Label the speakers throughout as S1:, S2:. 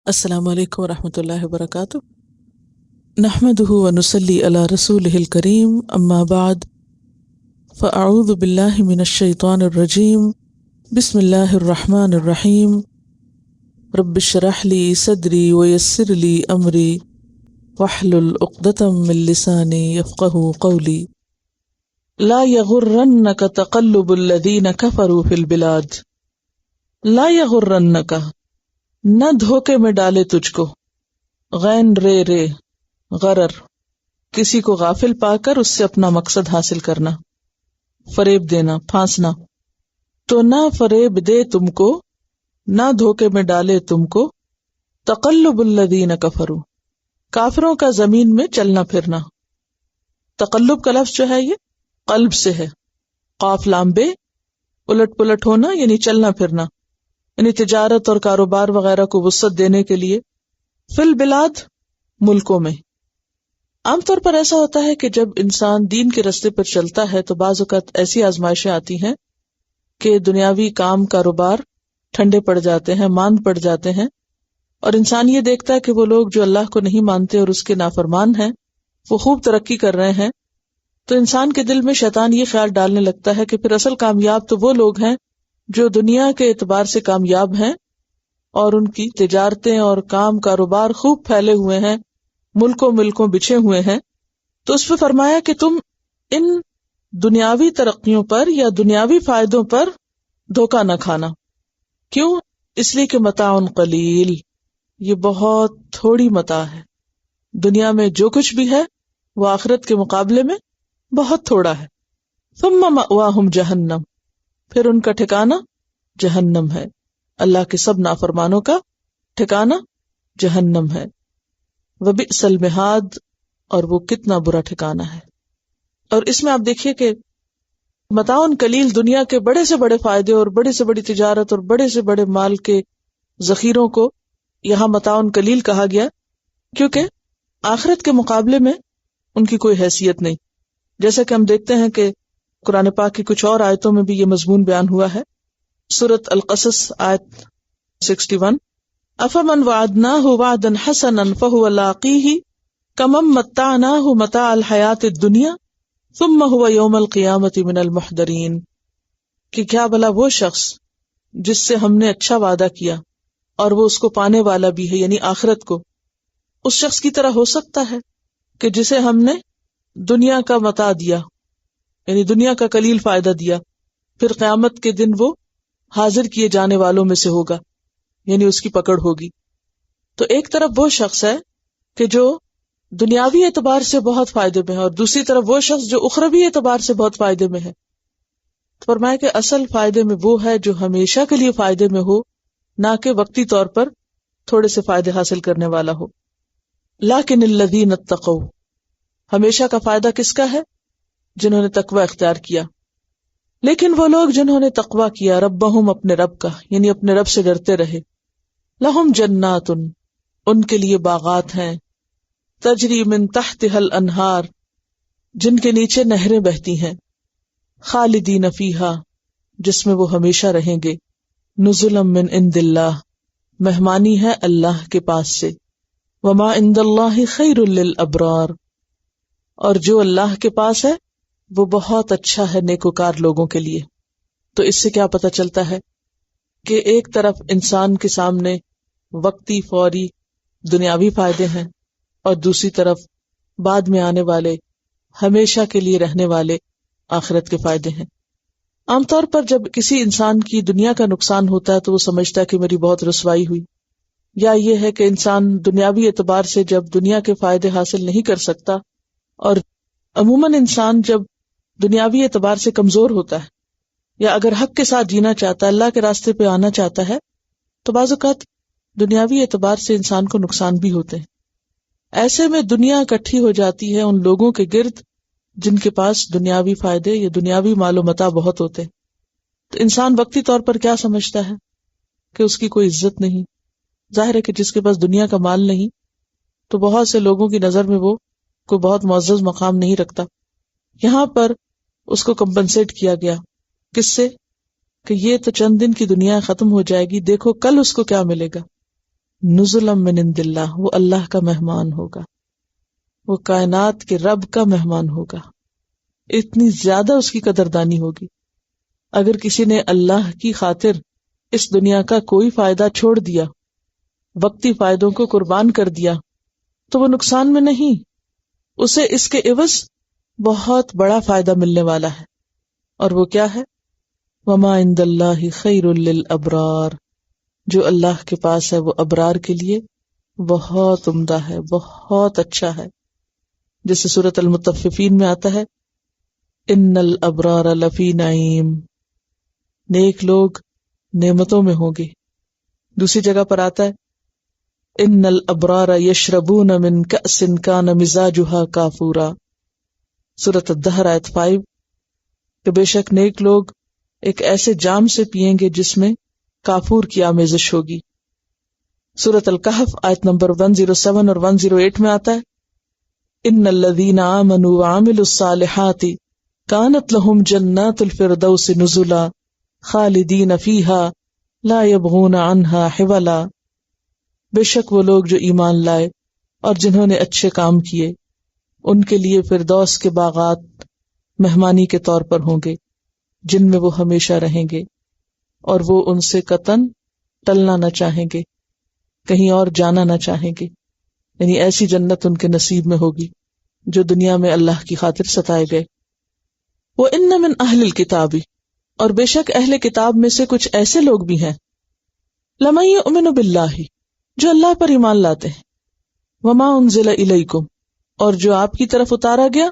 S1: السلام علیکم ورحمۃ اللہ وبرکاتہ۔ نحمده ونصلی علی رسولہ الکریم، اما بعد فاعوذ باللہ من الشیطان الرجیم، بسم اللہ الرحمن الرحیم۔ رب اشرح لی صدری ویسر لی امری واحلل عقدۃ من لسانی یفقہوا قولی۔ لا یغرنک تقلب الذین کفروا فی البلاد۔ لا یغرنک، نہ دھوکے میں ڈالے تجھ کو، غین رے غرر، کسی کو غافل پا کر اس سے اپنا مقصد حاصل کرنا، فریب دینا، پھانسنا، تو نہ فریب دے تم کو، نہ دھوکے میں ڈالے تم کو تقلب الذین کفروا، کافروں کا زمین میں چلنا پھرنا۔ تقلب کا لفظ جو ہے یہ قلب سے ہے، قاف لام بے، الٹ پلٹ ہونا یعنی چلنا پھرنا، یعنی تجارت اور کاروبار وغیرہ کو وسعت دینے کے لیے فی البلاد، ملکوں میں۔ عام طور پر ایسا ہوتا ہے کہ جب انسان دین کے راستے پر چلتا ہے تو بعض اوقات ایسی آزمائشیں آتی ہیں کہ دنیاوی کام کاروبار ٹھنڈے پڑ جاتے ہیں، ماند پڑ جاتے ہیں، اور انسان یہ دیکھتا ہے کہ وہ لوگ جو اللہ کو نہیں مانتے اور اس کے نافرمان ہیں وہ خوب ترقی کر رہے ہیں، تو انسان کے دل میں شیطان یہ خیال ڈالنے لگتا ہے کہ پھر اصل کامیاب تو وہ لوگ ہیں جو دنیا کے اعتبار سے کامیاب ہیں اور ان کی تجارتیں اور کام کاروبار خوب پھیلے ہوئے ہیں، ملکوں بچھے ہوئے ہیں۔ تو اس پہ فرمایا کہ تم ان دنیاوی ترقیوں پر یا دنیاوی فائدوں پر دھوکہ نہ کھانا۔ کیوں؟ اس لیے کہ متاع قلیل، یہ بہت تھوڑی متاع ہے۔ دنیا میں جو کچھ بھی ہے وہ آخرت کے مقابلے میں بہت تھوڑا ہے۔ ثم مأواہم جہنم، پھر ان کا ٹھکانہ جہنم ہے۔ اللہ کے سب نافرمانوں کا ٹھکانہ جہنم ہے۔ وبئس المہاد، اور وہ کتنا برا ٹھکانہ ہے۔ اور اس میں آپ دیکھیے کہ متاع قلیل، دنیا کے بڑے سے بڑے فائدے اور بڑے سے بڑی تجارت اور بڑے سے بڑے مال کے ذخیروں کو یہاں متاع قلیل کہا گیا، کیونکہ آخرت کے مقابلے میں ان کی کوئی حیثیت نہیں۔ جیسا کہ ہم دیکھتے ہیں کہ قرآن پاک کی کچھ اور آیتوں میں بھی یہ مضمون بیان ہوا ہے۔ سورۃ القصص آیت 61، افمن وعدناہ وعدا حسنا فہو لاقیہ کمن متعناہ متاع الحیاۃ الدنیا ثم هو یوم القیامۃ من المحضرین، کہ کیا بھلا وہ شخص جس سے ہم نے اچھا وعدہ کیا اور وہ اس کو پانے والا بھی ہے، یعنی آخرت کو، اس شخص کی طرح ہو سکتا ہے کہ جسے ہم نے دنیا کا متاع دیا، یعنی دنیا کا قلیل فائدہ دیا، پھر قیامت کے دن وہ حاضر کیے جانے والوں میں سے ہوگا، یعنی اس کی پکڑ ہوگی۔ تو ایک طرف وہ شخص ہے کہ جو دنیاوی اعتبار سے بہت فائدے میں ہے، اور دوسری طرف وہ شخص جو اخروی اعتبار سے بہت فائدے میں ہے۔ تو فرمایا کہ اصل فائدے میں وہ ہے جو ہمیشہ کے لیے فائدے میں ہو، نہ کہ وقتی طور پر تھوڑے سے فائدے حاصل کرنے والا ہو۔ لیکن الذین اتقوا، ہمیشہ کا فائدہ کس کا ہے؟ جنہوں نے تقوی اختیار کیا۔ لیکن وہ لوگ جنہوں نے تقوی کیا، ربہم، اپنے رب کا، یعنی اپنے رب سے ڈرتے رہے، لہم جنات، ان کے لیے باغات ہیں، تجری من تحتها الانہار، جن کے نیچے نہریں بہتی ہیں، خالدین فیہا، جس میں وہ ہمیشہ رہیں گے، نزلا من عند اللہ، مہمانی ہے اللہ کے پاس سے، وما عند اللہ خیر للابرار، اور جو اللہ کے پاس ہے وہ بہت اچھا ہے نیکوکار لوگوں کے لیے۔ تو اس سے کیا پتہ چلتا ہے کہ ایک طرف انسان کے سامنے وقتی فوری دنیاوی فائدے ہیں، اور دوسری طرف بعد میں آنے والے ہمیشہ کے لیے رہنے والے آخرت کے فائدے ہیں۔ عام طور پر جب کسی انسان کی دنیا کا نقصان ہوتا ہے تو وہ سمجھتا ہے کہ میری بہت رسوائی ہوئی، یا یہ ہے کہ انسان دنیاوی اعتبار سے جب دنیا کے فائدے حاصل نہیں کر سکتا، اور عموماً انسان جب دنیاوی اعتبار سے کمزور ہوتا ہے یا اگر حق کے ساتھ جینا چاہتا ہے، اللہ کے راستے پہ آنا چاہتا ہے، تو بعض اوقات دنیاوی اعتبار سے انسان کو نقصان بھی ہوتے ہیں۔ ایسے میں دنیا اکٹھی ہو جاتی ہے ان لوگوں کے گرد جن کے پاس دنیاوی فائدے یا دنیاوی مال و متاع بہت ہوتے ہیں۔ تو انسان وقتی طور پر کیا سمجھتا ہے کہ اس کی کوئی عزت نہیں۔ ظاہر ہے کہ جس کے پاس دنیا کا مال نہیں تو بہت سے لوگوں کی نظر میں وہ کوئی بہت معزز مقام نہیں رکھتا۔ یہاں پر اس کو کمپنسیٹ کیا گیا، کس سے؟ کہ یہ تو چند دن کی دنیا ختم ہو جائے گی، دیکھو کل اس کو کیا ملے گا۔ نزلا من عند اللہ، وہ اللہ کا مہمان ہوگا، وہ کائنات کے رب کا مہمان ہوگا. اتنی زیادہ اس کی قدردانی ہوگی. اگر کسی نے اللہ کی خاطر اس دنیا کا کوئی فائدہ چھوڑ دیا، وقتی فائدوں کو قربان کر دیا، تو وہ نقصان میں نہیں، اسے اس کے عوض بہت بڑا فائدہ ملنے والا ہے. اور وہ کیا ہے؟ وما عند اللہ خیر للابرار، جو اللہ کے پاس ہے وہ ابرار کے لیے بہت عمدہ ہے، بہت اچھا ہے. جیسے سورۃ المطففین میں آتا ہے ان الابرار لفی نعیم، نیک لوگ نعمتوں میں ہوں گے. دوسری جگہ پر آتا ہے ان الابرار یشربون من کأس کان مزاجها کافورا، سورۃ الدہر آیت 5، کہ بے شک نیک لوگ ایک ایسے جام سے پیئیں گے جس میں کافور کی آمیزش ہوگی. سورۃ الکہف آیت نمبر 107 اور 108 میں آتا ہے ان الذین آمنوا وعملوا الصالحات کانت لہم جنات الفردوس نزلا خالدین فیہا لا یبغون عنہا حولا، بے شک وہ لوگ جو ایمان لائے اور جنہوں نے اچھے کام کیے، ان کے لیے فردوس کے باغات مہمانی کے طور پر ہوں گے جن میں وہ ہمیشہ رہیں گے، اور وہ ان سے قطعاً ٹلنا نہ چاہیں گے، کہیں اور جانا نہ چاہیں گے. یعنی ایسی جنت ان کے نصیب میں ہوگی جو دنیا میں اللہ کی خاطر ستائے گئے. وَإِنَّ مِنْ أَهْلِ الْكِتَابِ، اور بے شک اہل کتاب میں سے کچھ ایسے لوگ بھی ہیں لَمَن يُؤْمِنُ بِاللَّهِ، جو اللہ پر ایمان لاتے ہیں، وَمَا أُنزِلَ إِلَيْكُمْ، اور جو آپ کی طرف اتارا گیا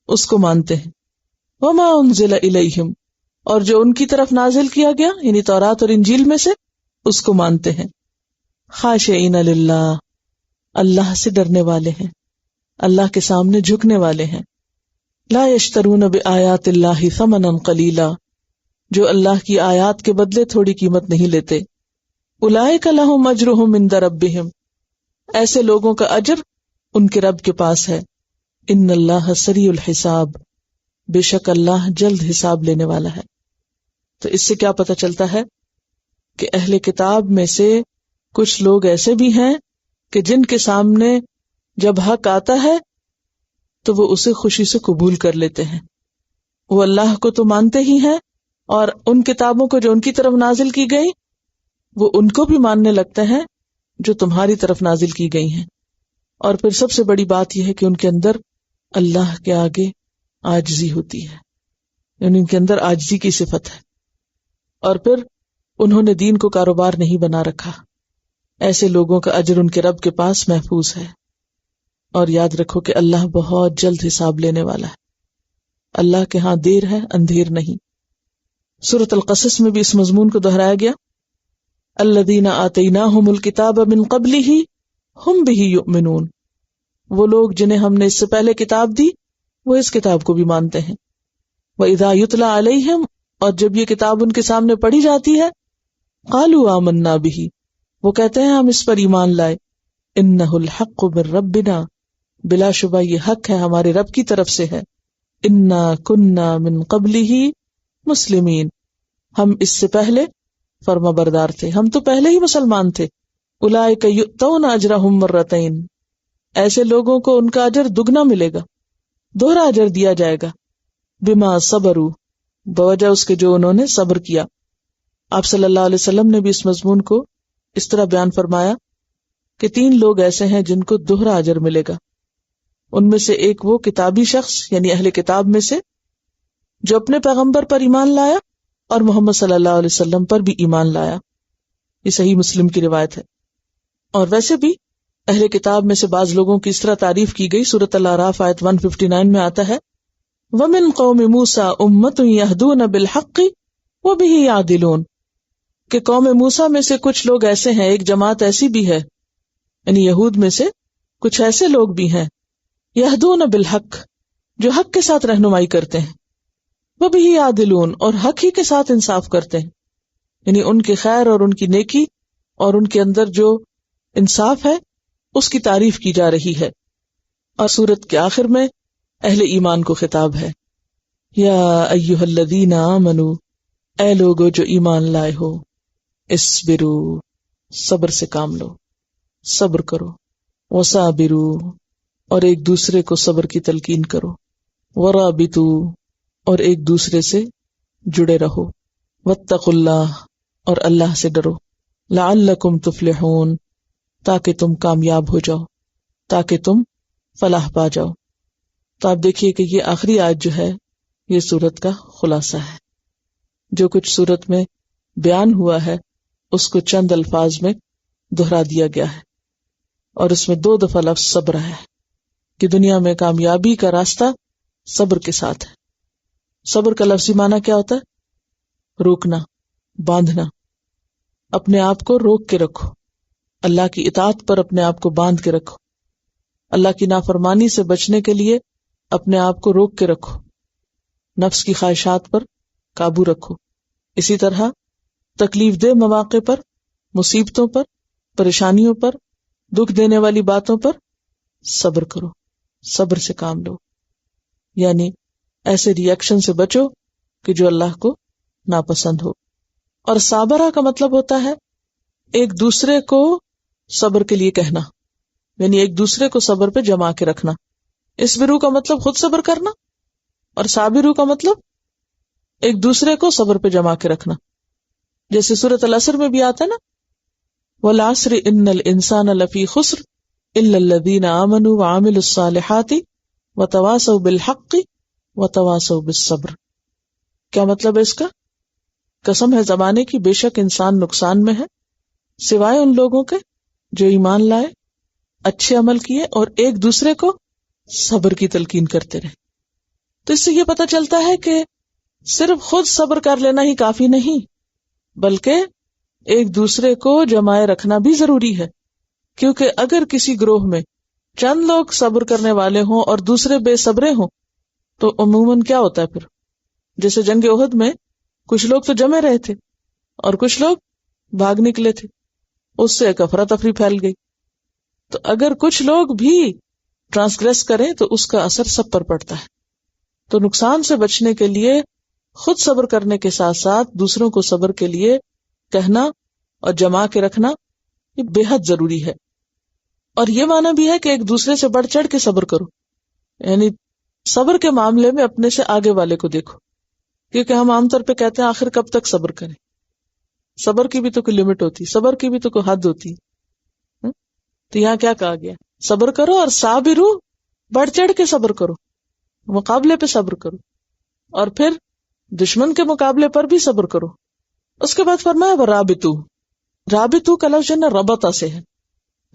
S1: اس کو مانتے ہیں، وَمَا أُنزِلَ إِلَيْهِمْ، اور جو ان کی طرف نازل کیا گیا یعنی تورات اور انجیل میں سے اس کو مانتے ہیں. خاشعین للہ، اللہ سے ڈرنے والے ہیں، اللہ کے سامنے جھکنے والے ہیں. لا یشترون بآیات اللہ ثمنا قلیلا، جو اللہ کی آیات کے بدلے تھوڑی قیمت نہیں لیتے. اولئک لہم اجرہم عند ربہم، ایسے لوگوں کا اجر ان کے رب کے پاس ہے. ان اللہ سریع الحساب، بے شک اللہ جلد حساب لینے والا ہے. تو اس سے کیا پتہ چلتا ہے کہ اہل کتاب میں سے کچھ لوگ ایسے بھی ہیں کہ جن کے سامنے جب حق آتا ہے تو وہ اسے خوشی سے قبول کر لیتے ہیں. وہ اللہ کو تو مانتے ہی ہیں، اور ان کتابوں کو جو ان کی طرف نازل کی گئی وہ ان کو بھی ماننے لگتے ہیں جو تمہاری طرف نازل کی گئی ہیں. اور پھر سب سے بڑی بات یہ ہے کہ ان کے اندر اللہ کے آگے عاجزی ہوتی ہے، یعنی ان کے اندر عاجزی کی صفت ہے. اور پھر انہوں نے دین کو کاروبار نہیں بنا رکھا. ایسے لوگوں کا اجر ان کے رب کے پاس محفوظ ہے. اور یاد رکھو کہ اللہ بہت جلد حساب لینے والا ہے. اللہ کے ہاں دیر ہے، اندھیر نہیں. سورۃ القصص میں بھی اس مضمون کو دہرایا گیا الذین آتیناہم الکتاب من قبلہ ہم بہ یؤمنون، وہ لوگ جنہیں ہم نے اس سے پہلے کتاب دی وہ اس کتاب کو بھی مانتے ہیں. وَإِذَا يُتْلَى عَلَيْهِمْ، اور جب یہ کتاب ان کے سامنے پڑھی جاتی ہے قَالُوا آمَنَّا بِهِ، وہ کہتے ہیں ہم اس پر ایمان لائے. إِنَّهُ الْحَقُّ مِن رَّبِّنَا، بلا شبہ یہ حق ہے ہمارے رب کی طرف سے ہے. إِنَّا كُنَّا مِن قَبْلِهِ مسلمین، ہم اس سے پہلے فرما بردار تھے، ہم تو پہلے ہی مسلمان تھے. اولئک یؤتون اجرہم مرتین، ایسے لوگوں کو ان کا اجر دگنا ملے گا، دوہرا اجر دیا جائے گا. بما صبروا، بوجہ اس کے جو انہوں نے صبر کیا. آپ صلی اللہ علیہ وسلم نے بھی اس مضمون کو اس طرح بیان فرمایا کہ 3 لوگ ایسے ہیں جن کو دوہرا اجر ملے گا. ان میں سے ایک وہ کتابی شخص یعنی اہل کتاب میں سے جو اپنے پیغمبر پر ایمان لایا اور محمد صلی اللہ علیہ وسلم پر بھی ایمان لایا. یہ صحیح مسلم کی روایت ہے. اور ویسے بھی اہل کتاب میں سے بعض لوگوں کی اس طرح تعریف کی گئی. سورۃ الاعراف آیت 159 میں آتا ہے وَمِن قَوْمِ مُوسَىٰ أُمَّةٌ يَهْدُونَ بِالْحَقِّ وَبِهِ يَعْدِلُونَ، کہ قوم موسیٰ میں سے کچھ لوگ ایسے ہیں، ایک جماعت ایسی بھی ہے، یعنی یہود میں سے کچھ ایسے لوگ بھی ہیں یہدون بالحق، جو حق کے ساتھ رہنمائی کرتے ہیں، وَبِهِ يَعْدِلُونَ، اور حق ہی کے ساتھ انصاف کرتے ہیں، یعنی ان کے خیر اور ان کی نیکی اور ان کے اندر جو انصاف ہے اس کی تعریف کی جا رہی ہے. اور سورت کے آخر میں اہل ایمان کو خطاب ہے، یا ایھا الذین آمنوا، اے لوگو جو ایمان لائے ہو، اصبروا، صبر سے کام لو، صبر کرو، وصابرو، اور ایک دوسرے کو صبر کی تلقین کرو، ورابطو، اور ایک دوسرے سے جڑے رہو، واتقوا اللہ، اور اللہ سے ڈرو، لعلکم تفلحون، تاکہ تم کامیاب ہو جاؤ، تاکہ تم فلاح پا جاؤ۔ تو آپ دیکھیے کہ یہ آخری آیت جو ہے یہ سورت کا خلاصہ ہے۔ جو کچھ سورت میں بیان ہوا ہے اس کو چند الفاظ میں دہرا دیا گیا ہے، اور اس میں 2 دفعہ لفظ صبر ہے کہ دنیا میں کامیابی کا راستہ صبر کے ساتھ ہے۔ صبر کا لفظی معنی کیا ہوتا ہے؟ روکنا، باندھنا، اپنے آپ کو روک کے رکھو، اللہ کی اطاعت پر اپنے آپ کو باندھ کے رکھو، اللہ کی نافرمانی سے بچنے کے لیے اپنے آپ کو روک کے رکھو، نفس کی خواہشات پر قابو رکھو۔ اسی طرح تکلیف دہ مواقع پر، مصیبتوں پر، پریشانیوں پر، دکھ دینے والی باتوں پر صبر کرو، صبر سے کام لو، یعنی ایسے ری ایکشن سے بچو کہ جو اللہ کو ناپسند ہو۔ اور صابرہ کا مطلب ہوتا ہے ایک دوسرے کو صبر کے لیے کہنا، یعنی ایک دوسرے کو صبر پہ جما کے رکھنا۔ اصبرو کا مطلب خود صبر کرنا، اور صابرو کا مطلب ایک دوسرے کو صبر پہ جما کے رکھنا۔ جیسے سورۃ العصر میں بھی آتا ہے نا، والعصر ان الانسان لفی خسر الا الذین آمنوا وعملوا الصالحات وتواصوا بالحق وتواصوا بالصبر۔ کیا مطلب ہے اس کا؟ قسم ہے زمانے کی، بے شک انسان نقصان میں ہے سوائے ان لوگوں کے جو ایمان لائے، اچھے عمل کیے اور ایک دوسرے کو صبر کی تلقین کرتے رہے۔ تو اس سے یہ پتہ چلتا ہے کہ صرف خود صبر کر لینا ہی کافی نہیں، بلکہ ایک دوسرے کو جمائے رکھنا بھی ضروری ہے، کیونکہ اگر کسی گروہ میں چند لوگ صبر کرنے والے ہوں اور دوسرے بے صبرے ہوں تو عموماً کیا ہوتا ہے پھر؟ جیسے جنگ احد میں کچھ لوگ تو جمے رہے تھے اور کچھ لوگ بھاگ نکلے تھے، اس سے ایک افراتفری پھیل گئی۔ تو اگر کچھ لوگ بھی ٹرانسگریس کریں تو اس کا اثر سب پر پڑتا ہے۔ تو نقصان سے بچنے کے لیے خود صبر کرنے کے ساتھ ساتھ دوسروں کو صبر کے لیے کہنا اور جما کے رکھنا یہ بے حد ضروری ہے۔ اور یہ معنی بھی ہے کہ ایک دوسرے سے بڑھ چڑھ کے صبر کرو، یعنی صبر کے معاملے میں اپنے سے آگے والے کو دیکھو، کیونکہ ہم عام طور پہ کہتے ہیں آخر کب تک صبر کریں، صبر کی بھی تو کوئی لمٹ ہوتی، صبر کی بھی تو کوئی حد ہوتی۔ تو یہاں کیا کہا گیا؟ صبر کرو، اور صابرو، بڑھ چڑھ کے صبر کرو، مقابلے پہ صبر کرو، اور پھر دشمن کے مقابلے پر بھی صبر کرو۔ اس کے بعد فرمایا ورابطو، رابطو کا لفظ نا ربطہ سے ہے،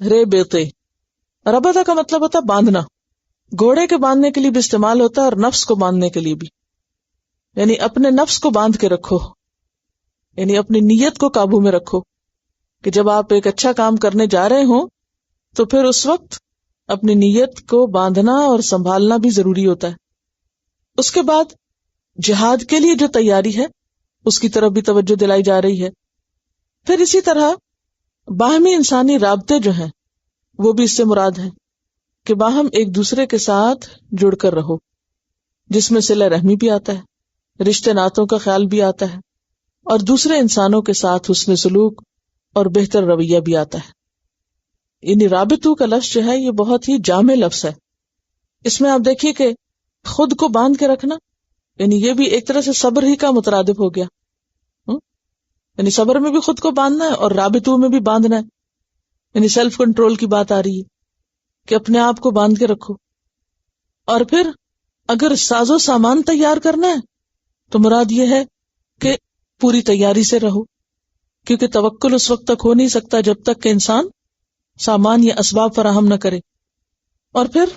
S1: ریبتے، ربطہ کا مطلب ہوتا ہے باندھنا، گھوڑے کے باندھنے کے لیے بھی استعمال ہوتا ہے اور نفس کو باندھنے کے لیے بھی، یعنی اپنے نفس کو باندھ کے رکھو، یعنی اپنی نیت کو قابو میں رکھو، کہ جب آپ ایک اچھا کام کرنے جا رہے ہوں تو پھر اس وقت اپنی نیت کو باندھنا اور سنبھالنا بھی ضروری ہوتا ہے۔ اس کے بعد جہاد کے لیے جو تیاری ہے اس کی طرف بھی توجہ دلائی جا رہی ہے۔ پھر اسی طرح باہمی انسانی رابطے جو ہیں وہ بھی اس سے مراد ہیں کہ باہم ایک دوسرے کے ساتھ جڑ کر رہو، جس میں صلہ رحمی بھی آتا ہے، رشتے ناتوں کا خیال بھی آتا ہے، اور دوسرے انسانوں کے ساتھ حسن سلوک اور بہتر رویہ بھی آتا ہے۔ یعنی رابطو کا لفظ جو ہے یہ بہت ہی جامع لفظ ہے۔ اس میں آپ دیکھیے کہ خود کو باندھ کے رکھنا، یعنی یہ بھی ایک طرح سے صبر ہی کا مترادف ہو گیا، یعنی صبر میں بھی خود کو باندھنا ہے اور رابطو میں بھی باندھنا ہے، یعنی سیلف کنٹرول کی بات آ رہی ہے کہ اپنے آپ کو باندھ کے رکھو۔ اور پھر اگر ساز و سامان تیار کرنا ہے تو مراد یہ ہے کہ پوری تیاری سے رہو، کیونکہ توکل اس وقت تک ہو نہیں سکتا جب تک کہ انسان سامان یا اسباب فراہم نہ کرے۔ اور پھر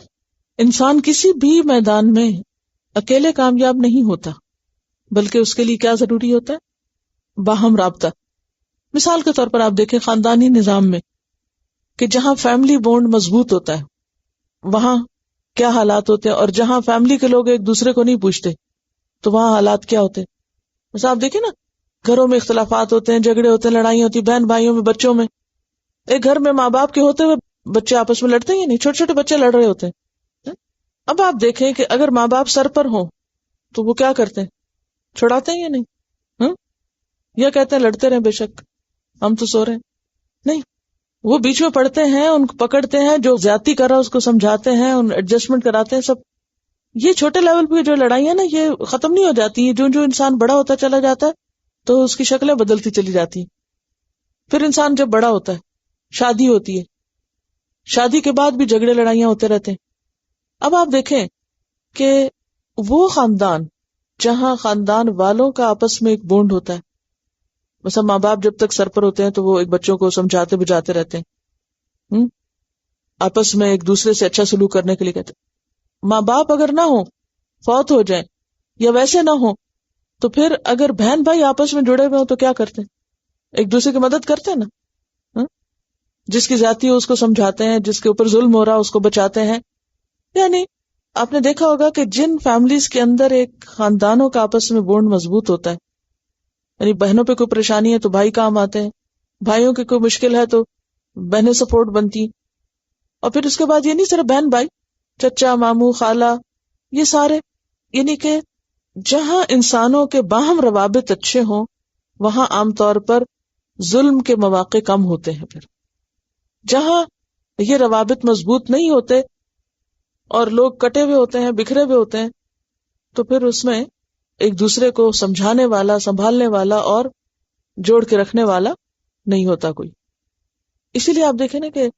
S1: انسان کسی بھی میدان میں اکیلے کامیاب نہیں ہوتا، بلکہ اس کے لیے کیا ضروری ہوتا ہے؟ باہم رابطہ۔ مثال کے طور پر آپ دیکھیں خاندانی نظام میں کہ جہاں فیملی بونڈ مضبوط ہوتا ہے وہاں کیا حالات ہوتے ہیں، اور جہاں فیملی کے لوگ ایک دوسرے کو نہیں پوچھتے تو وہاں حالات کیا ہوتے ہیں۔ مثلا آپ دیکھیں نا، گھروں میں اختلافات ہوتے ہیں، جھگڑے ہوتے ہیں، لڑائی ہوتی، بہن بھائیوں میں، بچوں میں۔ ایک گھر میں ماں باپ کے ہوتے ہوئے بچے آپس میں لڑتے ہیں، نہیں، چھوٹے چھوٹے بچے لڑ رہے ہوتے ہیں۔ اب آپ دیکھیں کہ اگر ماں باپ سر پر ہوں تو وہ کیا کرتے ہیں؟ چھڑاتے ہیں یا نہیں؟ یا کہتے ہیں لڑتے رہیں بے شک، ہم تو سو رہے ہیں؟ نہیں، وہ بیچ میں پڑھتے ہیں، ان کو پکڑتے ہیں، جو زیادتی کر رہا ہے اس کو سمجھاتے ہیں، ان ایڈجسٹمنٹ کراتے ہیں سب. یہ چھوٹے لیول پہ جو لڑائیاں نا یہ ختم نہیں ہو جاتی ہیں. جو انسان بڑا ہوتا چلا جاتا ہے تو اس کی شکلیں بدلتی چلی جاتی ہیں. پھر انسان جب بڑا ہوتا ہے، شادی ہوتی ہے، شادی کے بعد بھی جھگڑے لڑائیاں ہوتے رہتے ہیں. اب آپ دیکھیں کہ وہ خاندان جہاں خاندان والوں کا آپس میں ایک بونڈ ہوتا ہے، مثلا ماں باپ جب تک سر پر ہوتے ہیں تو وہ ایک بچوں کو سمجھاتے بجھاتے رہتے ہیں، آپس میں ایک دوسرے سے اچھا سلوک کرنے کے لیے کہتے ہیں. ماں باپ اگر نہ ہو، فوت ہو جائیں یا ویسے نہ ہو، تو پھر اگر بہن بھائی آپس میں جڑے ہوئے ہوں تو کیا کرتے ہیں؟ ایک دوسرے کی مدد کرتے ہیں نا. جس کی ذاتی ہو اس کو سمجھاتے ہیں، جس کے اوپر ظلم ہو رہا اس کو بچاتے ہیں. یعنی آپ نے دیکھا ہوگا کہ جن فیملیز کے اندر ایک خاندانوں کا آپس میں بونڈ مضبوط ہوتا ہے، یعنی بہنوں پہ کوئی پریشانی ہے تو بھائی کام آتے ہیں، بھائیوں کی کوئی مشکل ہے تو بہنیں سپورٹ بنتی. اور پھر اس کے بعد یہ نہیں صرف بہن بھائی، چچا ماموں خالہ، یہ سارے، یعنی کہ جہاں انسانوں کے باہم روابط اچھے ہوں وہاں عام طور پر ظلم کے مواقع کم ہوتے ہیں. پھر جہاں یہ روابط مضبوط نہیں ہوتے اور لوگ کٹے ہوئے ہوتے ہیں، بکھرے ہوئے ہوتے ہیں، تو پھر اس میں ایک دوسرے کو سمجھانے والا، سنبھالنے والا اور جوڑ کے رکھنے والا نہیں ہوتا کوئی. اسی لیے آپ دیکھیں نا کہ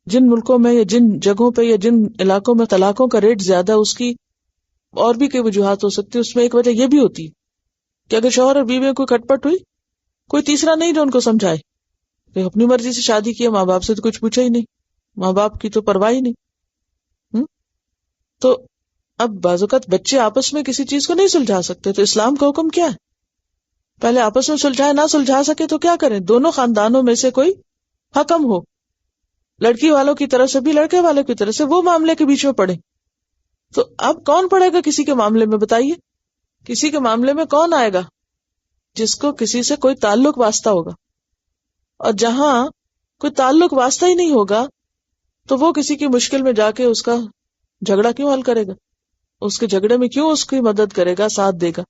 S1: جن ملکوں میں یا جن جگہوں پہ یا جن علاقوں میں طلاقوں کا ریٹ زیادہ، اس کی اور بھی کئی وجوہات ہو سکتی ہے. اس میں ایک وجہ یہ بھی ہوتی ہے کہ اگر شوہر اور بیوی میں کوئی کھٹ پٹ ہوئی، کوئی تیسرا نہیں جو ان کو سمجھائے، کہ اپنی مرضی سے شادی کی، ماں باپ سے تو کچھ پوچھا ہی نہیں، ماں باپ کی تو پرواہ ہی نہیں. تو اب بعض اوقات بچے آپس میں کسی چیز کو نہیں سلجھا سکتے، تو اسلام کا حکم کیا ہے؟ پہلے آپس میں سلجھائے، نہ سلجھا سکے تو کیا کریں؟ دونوں خاندانوں میں سے کوئی حکم ہو، لڑکی والوں کی طرف سے بھی لڑکے والوں کی طرف سے، وہ معاملے کے بیچ میں پڑے. تو اب کون پڑے گا کسی کے معاملے میں؟ بتائیے، کسی کے معاملے میں کون آئے گا؟ جس کو کسی سے کوئی تعلق واسطہ ہوگا. اور جہاں کوئی تعلق واسطہ ہی نہیں ہوگا تو وہ کسی کی مشکل میں جا کے اس کا جھگڑا کیوں حل کرے گا؟ اس کے جھگڑے میں کیوں اس کی مدد کرے گا، ساتھ دے گا؟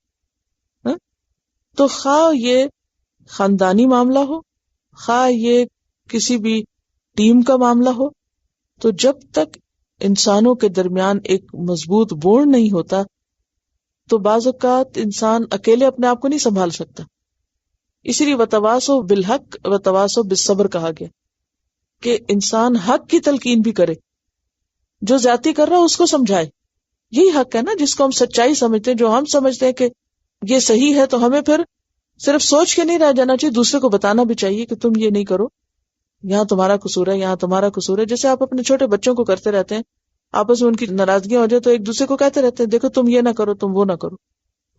S1: تو خواہ یہ خاندانی معاملہ ہو، خواہ یہ کسی بھی ٹیم کا معاملہ ہو، تو جب تک انسانوں کے درمیان ایک مضبوط بونڈ نہیں ہوتا تو بعض اوقات انسان اکیلے اپنے آپ کو نہیں سنبھال سکتا. اسی لیے وتواصوا بالحق وتواصوا بالصبر کہا گیا کہ انسان حق کی تلقین بھی کرے، جو زیادتی کر رہا ہے اس کو سمجھائے. یہی حق ہے نا جس کو ہم سچائی سمجھتے ہیں، جو ہم سمجھتے ہیں کہ یہ صحیح ہے، تو ہمیں پھر صرف سوچ کے نہیں رہ جانا چاہیے، دوسرے کو بتانا بھی چاہیے کہ تم یہ نہیں کرو، یہاں تمہارا قصور ہے، یہاں تمہارا قصور ہے. جیسے آپ اپنے چھوٹے بچوں کو کرتے رہتے ہیں، آپس میں ان کی ناراضگیاں ہو جائے تو ایک دوسرے کو کہتے رہتے ہیں دیکھو تم یہ نہ کرو، تم وہ نہ کرو،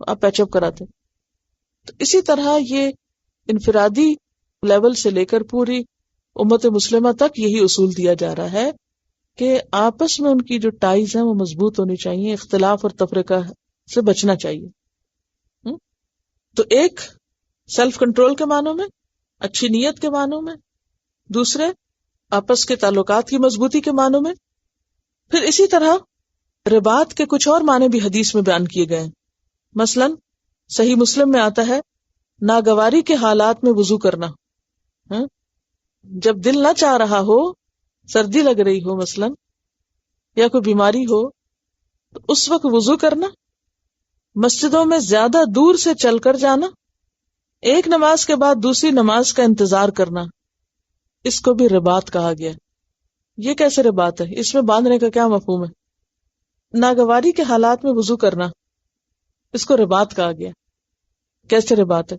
S1: آپ پیچ اپ کراتے ہیں. تو اسی طرح یہ انفرادی لیول سے لے کر پوری امت مسلمہ تک یہی اصول دیا جا رہا ہے کہ آپس میں ان کی جو ٹائز ہیں وہ مضبوط ہونی چاہیے، اختلاف اور تفرقہ سے بچنا چاہیے. تو ایک سیلف کنٹرول کے معنوں میں، اچھی نیت کے معنوں میں، دوسرے آپس کے تعلقات کی مضبوطی کے معنوں میں. پھر اسی طرح رباط کے کچھ اور معنی بھی حدیث میں بیان کیے گئے ہیں. مثلا صحیح مسلم میں آتا ہے ناگواری کے حالات میں وضو کرنا. جب دل نہ چاہ رہا ہو، سردی لگ رہی ہو مثلا، یا کوئی بیماری ہو، تو اس وقت وضو کرنا، مسجدوں میں زیادہ دور سے چل کر جانا، ایک نماز کے بعد دوسری نماز کا انتظار کرنا، اس کو بھی رباط کہا گیا. یہ کیسے رباط ہے؟ اس میں باندھنے کا کیا مفہوم ہے؟ ناگواری کے حالات میں وضو کرنا، اس کو رباط کہا گیا. کیسے رباط ہے؟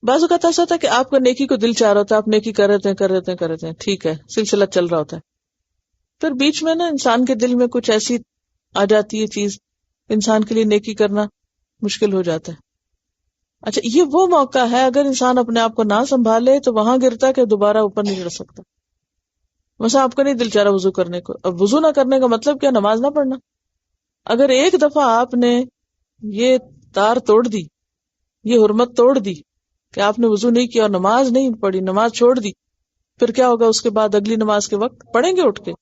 S1: بعض اوقات ایسا ہوتا ہے کہ آپ کا نیکی کو دل چاہ رہا ہوتا ہے، آپ نیکی کر رہے ہیں، ٹھیک ہے، سلسلہ چل رہا ہوتا ہے. پھر بیچ میں نا انسان کے دل میں کچھ ایسی آ جاتی ہے چیز، انسان کے لیے نیکی کرنا مشکل ہو جاتا ہے. اچھا، یہ وہ موقع ہے اگر انسان اپنے آپ کو نہ سنبھالے تو وہاں گرتا کہ دوبارہ اوپر نہیں چڑھ سکتا. مثلا آپ کا نہیں دل چاہ رہا وضو کرنے کو، اب وضو نہ کرنے کا مطلب کیا؟ نماز نہ پڑھنا. اگر ایک دفعہ آپ نے یہ تار توڑ دی، یہ حرمت توڑ دی کہ آپ نے وضو نہیں کیا اور نماز نہیں پڑھی، نماز چھوڑ دی، پھر کیا ہوگا؟ اس کے بعد اگلی نماز کے وقت پڑھیں گے اٹھ کے،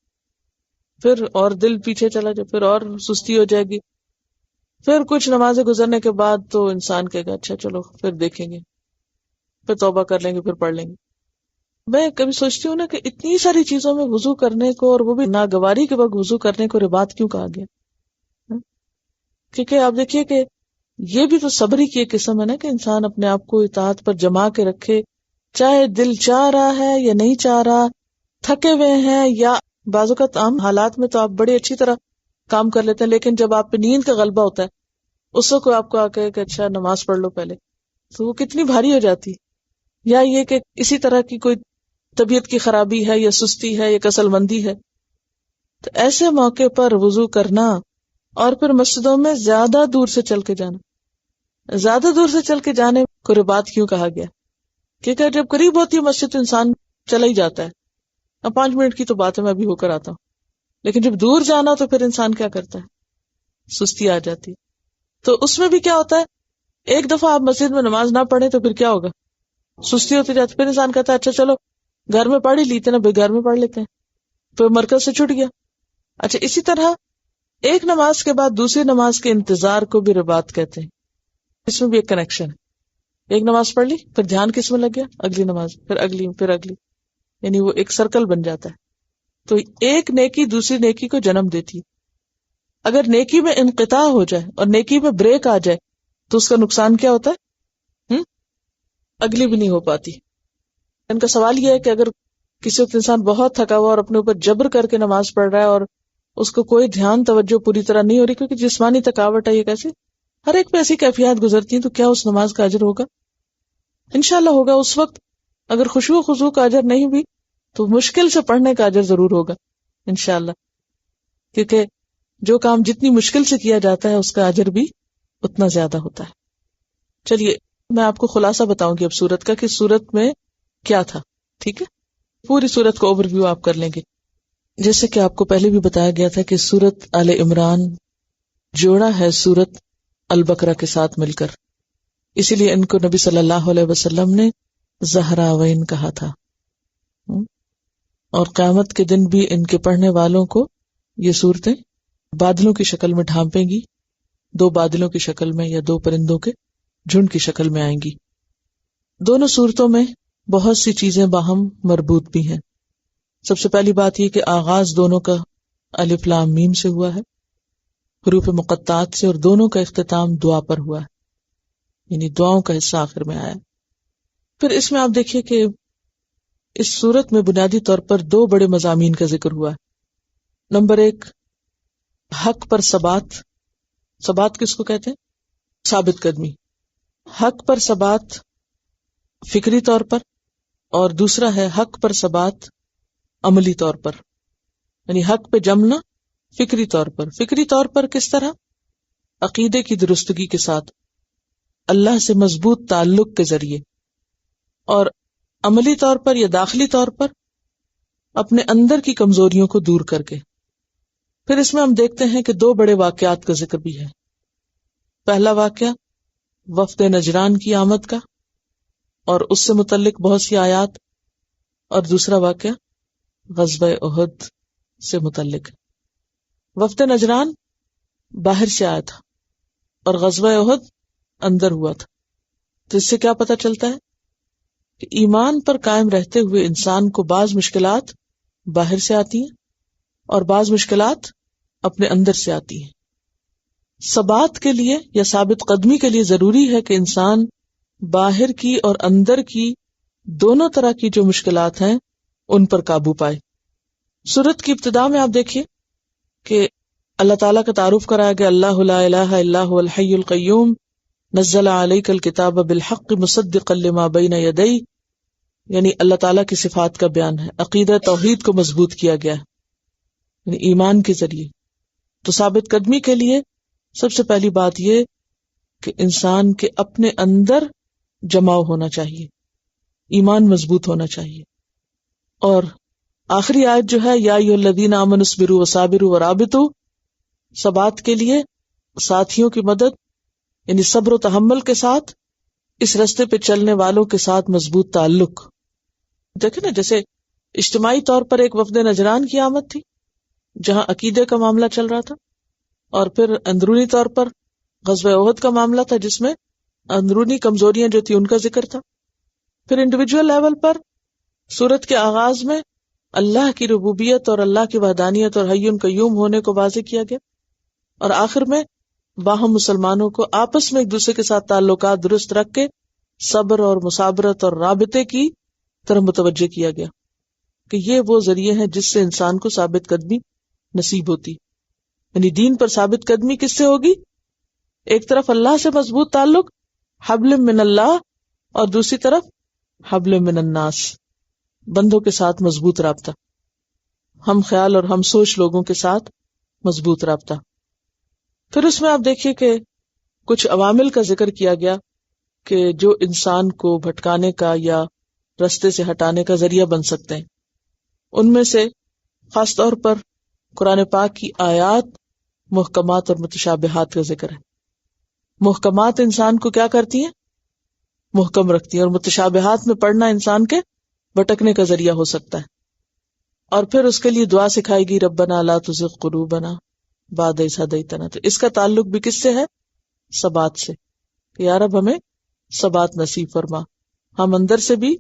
S1: پھر اور دل پیچھے چلا جائے، پھر اور سستی ہو جائے گی. پھر کچھ نمازیں گزرنے کے بعد تو انسان کہے گا اچھا چلو پھر دیکھیں گے، پھر توبہ کر لیں گے، پھر پڑھ لیں گے. میں کبھی سوچتی ہوں نا کہ اتنی ساری چیزوں میں وضو کرنے کو، اور وہ بھی ناگواری کے وقت وضو کرنے کو رباط کیوں کہا گیا؟ کیونکہ آپ دیکھیے کہ یہ بھی تو صبر ہی کی ایک قسم ہے نا، کہ انسان اپنے آپ کو اطاعت پر جما کے رکھے، چاہے دل چاہ رہا ہے یا نہیں چاہ رہا، تھکے ہوئے ہیں یا بعض اوقات عام حالات میں تو آپ بڑی اچھی طرح کام کر لیتے ہیں، لیکن جب آپ پہ نیند کا غلبہ ہوتا ہے اس وقت کوئی آپ کو آ کے کہ اچھا نماز پڑھ لو پہلے، تو وہ کتنی بھاری ہو جاتی ہے۔ یا یہ کہ اسی طرح کی کوئی طبیعت کی خرابی ہے یا سستی ہے یا کسل مندی ہے، تو ایسے موقع پر وضو کرنا، اور پھر مسجدوں میں زیادہ دور سے چل کے جانا۔ زیادہ دور سے چل کے جانے کو رباط کیوں کہا گیا؟ کیونکہ جب قریب ہوتی ہے مسجد تو انسان چلا ہی جاتا ہے، اب 5 منٹ کی تو بات ہے میں ابھی ہو کر آتا ہوں، لیکن جب دور جانا تو پھر انسان کیا کرتا ہے؟ سستی آ جاتی ہے۔ تو اس میں بھی کیا ہوتا ہے، ایک دفعہ آپ مسجد میں نماز نہ پڑھیں تو پھر کیا ہوگا؟ سستی ہوتی جاتی، پھر انسان کہتا ہے اچھا چلو گھر میں پڑھ ہی لیتے نا، گھر میں پڑھ لیتے ہیں، پھر مرکز سے چھٹ گیا۔ اچھا اسی طرح ایک نماز کے بعد دوسری نماز کے انتظار کو بھی رباط کہتے ہیں، اس میں بھی ایک کنیکشن ہے۔ ایک نماز پڑھ لی، پھر دھیان کس میں لگ گیا؟ اگلی نماز، پھر اگلی، پھر اگلی، یعنی وہ ایک سرکل بن جاتا ہے۔ تو ایک نیکی دوسری نیکی کو جنم دیتی ہے۔ اگر نیکی میں انقطاع ہو جائے اور نیکی میں بریک آ جائے تو اس کا نقصان کیا ہوتا ہے؟ اگلی بھی نہیں ہو پاتی۔ ان کا سوال یہ ہے کہ اگر کسی وقت انسان بہت تھکا ہوا اور اپنے اوپر جبر کر کے نماز پڑھ رہا ہے اور اس کو کوئی دھیان توجہ پوری طرح نہیں ہو رہی، کیونکہ جسمانی تھکاوٹ ہے، یہ کیسے ہر ایک پہ ایسی کیفیات گزرتی ہیں، تو کیا اس نماز کا اجر ہوگا؟ انشاءاللہ ہوگا۔ اس وقت اگر خشوع و خضوع کا اجر نہیں بھی تو مشکل سے پڑھنے کا اجر ضرور ہوگا انشاءاللہ، کیونکہ جو کام جتنی مشکل سے کیا جاتا ہے اس کا اجر بھی اتنا زیادہ ہوتا ہے۔ چلیے میں آپ کو خلاصہ بتاؤں گی اب سورت کا، کہ سورت میں کیا تھا، ٹھیک ہے؟ پوری سورت کا اوور ویو آپ کر لیں گے۔ جیسے کہ آپ کو پہلے بھی بتایا گیا تھا کہ سورت آل عمران جوڑا ہے سورت البقرہ کے ساتھ مل کر، اسی لیے ان کو نبی صلی اللہ علیہ وسلم نے زہراوین کہا تھا، اور قیامت کے دن بھی ان کے پڑھنے والوں کو یہ صورتیں بادلوں کی شکل میں ڈھانپیں گی، 2 بادلوں کی شکل میں یا 2 پرندوں کے جھنڈ کی شکل میں آئیں گی۔ دونوں صورتوں میں بہت سی چیزیں باہم مربوط بھی ہیں۔ سب سے پہلی بات یہ کہ آغاز دونوں کا الف لام میم سے ہوا ہے، حروف مقطعات سے، اور دونوں کا اختتام دعا پر ہوا ہے، یعنی دعاؤں کا حصہ آخر میں آیا ہے۔ پھر اس میں آپ دیکھیے کہ اس صورت میں بنیادی طور پر 2 بڑے مضامین کا ذکر ہوا ہے۔ نمبر 1 حق پر ثبات، ثبات کس کو کہتے ہیں؟ ثابت قدمی، حق پر ثبات فکری طور پر، اور دوسرا ہے حق پر ثبات عملی طور پر، یعنی حق پہ جمنا فکری طور پر۔ فکری طور پر کس طرح؟ عقیدے کی درستگی کے ساتھ، اللہ سے مضبوط تعلق کے ذریعے، اور عملی طور پر یا داخلی طور پر اپنے اندر کی کمزوریوں کو دور کر کے۔ پھر اس میں ہم دیکھتے ہیں کہ 2 بڑے واقعات کا ذکر بھی ہے۔ پہلا واقعہ وفد نجران کی آمد کا اور اس سے متعلق بہت سی آیات، اور دوسرا واقعہ غزوہ احد سے متعلق۔ وفد نجران باہر سے آیا تھا اور غزوہ احد اندر ہوا تھا، تو اس سے کیا پتہ چلتا ہے کہ ایمان پر قائم رہتے ہوئے انسان کو بعض مشکلات باہر سے آتی ہیں اور بعض مشکلات اپنے اندر سے آتی ہیں۔ ثبات کے لیے یا ثابت قدمی کے لیے ضروری ہے کہ انسان باہر کی اور اندر کی دونوں طرح کی جو مشکلات ہیں ان پر قابو پائے۔ سورت کی ابتدا میں آپ دیکھیے کہ اللہ تعالیٰ کا تعارف کرایا گیا، اللہ لا الہ الا هو الحی القیوم نزل علیک الکتاب بالحق مصدقا لما بین یدیہ، یعنی اللہ تعالیٰ کی صفات کا بیان ہے، عقیدہ توحید کو مضبوط کیا گیا ہے، یعنی ایمان کے ذریعے۔ تو ثابت قدمی کے لیے سب سے پہلی بات یہ کہ انسان کے اپنے اندر جماؤ ہونا چاہیے، ایمان مضبوط ہونا چاہیے۔ اور آخری آیت جو ہے یا ایھا الذین آمنوا اصبروا وصابروا ورابطوا، ثبات کے لیے ساتھیوں کی مدد، یعنی صبر و تحمل کے ساتھ اس راستے پہ چلنے والوں کے ساتھ مضبوط تعلق۔ دیکھیں نا، جیسے اجتماعی طور پر ایک وفد نجران کی آمد تھی جہاں عقیدے کا معاملہ چل رہا تھا، اور پھر اندرونی طور پر غزوہ احد کا معاملہ تھا جس میں اندرونی کمزوریاں جو تھی ان کا ذکر تھا۔ پھر انڈیویجول لیول پر سورت کے آغاز میں اللہ کی ربوبیت اور اللہ کی وحدانیت اور حی قیوم ہونے کو واضح کیا گیا، اور آخر میں باہم مسلمانوں کو آپس میں ایک دوسرے کے ساتھ تعلقات درست رکھ کے صبر اور مصابرت اور رابطے کی طرف متوجہ کیا گیا کہ یہ وہ ذریعے ہیں جس سے انسان کو ثابت قدمی نصیب ہوتی. یعنی دین پر ثابت قدمی کس سے ہوگی؟ ایک طرف اللہ سے مضبوط تعلق حبل من اللہ، اور دوسری طرف حبل من الناس، بندوں کے ساتھ مضبوط رابطہ، ہم خیال اور ہم سوچ لوگوں کے ساتھ مضبوط رابطہ. پھر اس میں آپ دیکھیے کہ کچھ عوامل کا ذکر کیا گیا کہ جو انسان کو بھٹکانے کا یا رستے سے ہٹانے کا ذریعہ بن سکتے ہیں. ان میں سے خاص طور پر قرآن پاک کی آیات محکمات اور متشابہات کا ذکر ہے. محکمات انسان کو کیا کرتی ہیں؟ محکم رکھتی ہیں، اور متشابہات میں پڑھنا انسان کے بھٹکنے کا ذریعہ ہو سکتا ہے. اور پھر اس کے لیے دعا سکھائی گئی، ربنا لا تزغ قلوبنا بعد اذ ہدیتنا. تو اس کا تعلق بھی کس سے ہے؟ ثبات سے، کہ یا رب ہمیں ثبات نصیب فرما، ہم اندر سے بھی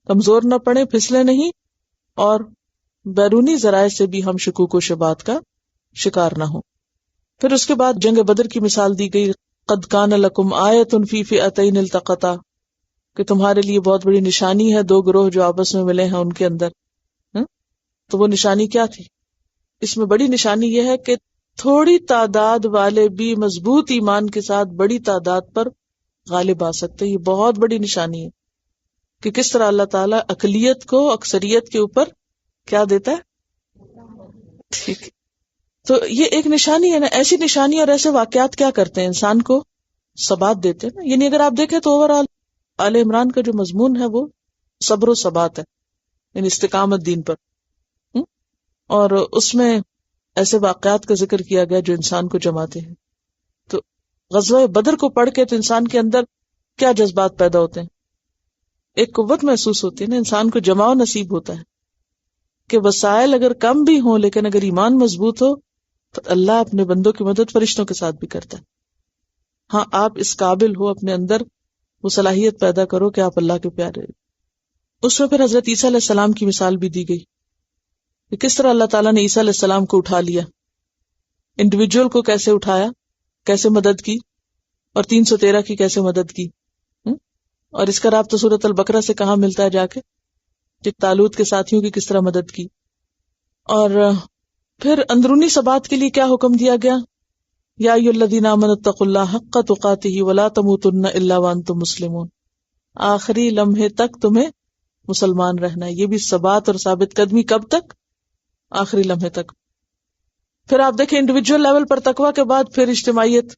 S1: کمزور نہ پڑے، پھسلے نہیں، اور بیرونی ذرائع سے بھی ہم شکوک و شبہات کا شکار نہ ہوں. پھر اس کے بعد جنگ بدر کی مثال دی گئی، قد کان لکم آیۃ فی فئتین التقطا، کہ تمہارے لیے بہت بڑی نشانی ہے دو گروہ جو آپس میں ملے ہیں ان کے اندر. تو وہ نشانی کیا تھی؟ اس میں بڑی نشانی یہ ہے کہ تھوڑی تعداد والے بھی مضبوط ایمان کے ساتھ بڑی تعداد پر غالب آ سکتے. یہ بہت بڑی نشانی ہے کہ کس طرح اللہ تعالیٰ اقلیت کو اکثریت کے اوپر کیا دیتا ہے. ٹھیک، تو یہ ایک نشانی ہے نا. ایسی نشانی اور ایسے واقعات کیا کرتے ہیں؟ انسان کو ثبات دیتے ہیں نا. یعنی اگر آپ دیکھیں تو اوور آل آل عمران کا جو مضمون ہے وہ صبر و ثبات ہے، یعنی استقامت دین پر. اور اس میں ایسے واقعات کا ذکر کیا گیا جو انسان کو جماتے ہیں. تو غزوہ بدر کو پڑھ کے تو انسان کے اندر کیا جذبات پیدا ہوتے ہیں؟ ایک قوت محسوس ہوتی ہے نا، انسان کو جماؤ نصیب ہوتا ہے کہ وسائل اگر کم بھی ہوں لیکن اگر ایمان مضبوط ہو تو اللہ اپنے بندوں کی مدد فرشتوں کے ساتھ بھی کرتا ہے. ہاں، آپ اس قابل ہو، اپنے اندر وہ صلاحیت پیدا کرو کہ آپ اللہ کے پیارے. اس میں پھر حضرت عیسیٰ علیہ السلام کی مثال بھی دی گئی کہ کس طرح اللہ تعالیٰ نے عیسیٰ علیہ السلام کو اٹھا لیا، انڈیویجول کو کیسے اٹھایا، کیسے مدد کی، اور 313 کی کیسے مدد کی. اور اس کا رابطہ سورۃ البقرہ سے کہاں ملتا ہے جا کے، کہ طالوت کے ساتھیوں کی کس طرح مدد کی. اور پھر اندرونی ثبات کے لیے کیا حکم دیا گیا؟ یا ایھا الذین آمنوا اتقوا اللہ حق تقاتہ ولا تموتن الا وانتم مسلمون. آخری لمحے تک تمہیں مسلمان رہنا ہے. یہ بھی ثبات اور ثابت قدمی کب تک؟ آخری لمحے تک. پھر آپ دیکھیں انڈیویجول لیول پر تقویٰ کے بعد پھر اجتماعیت،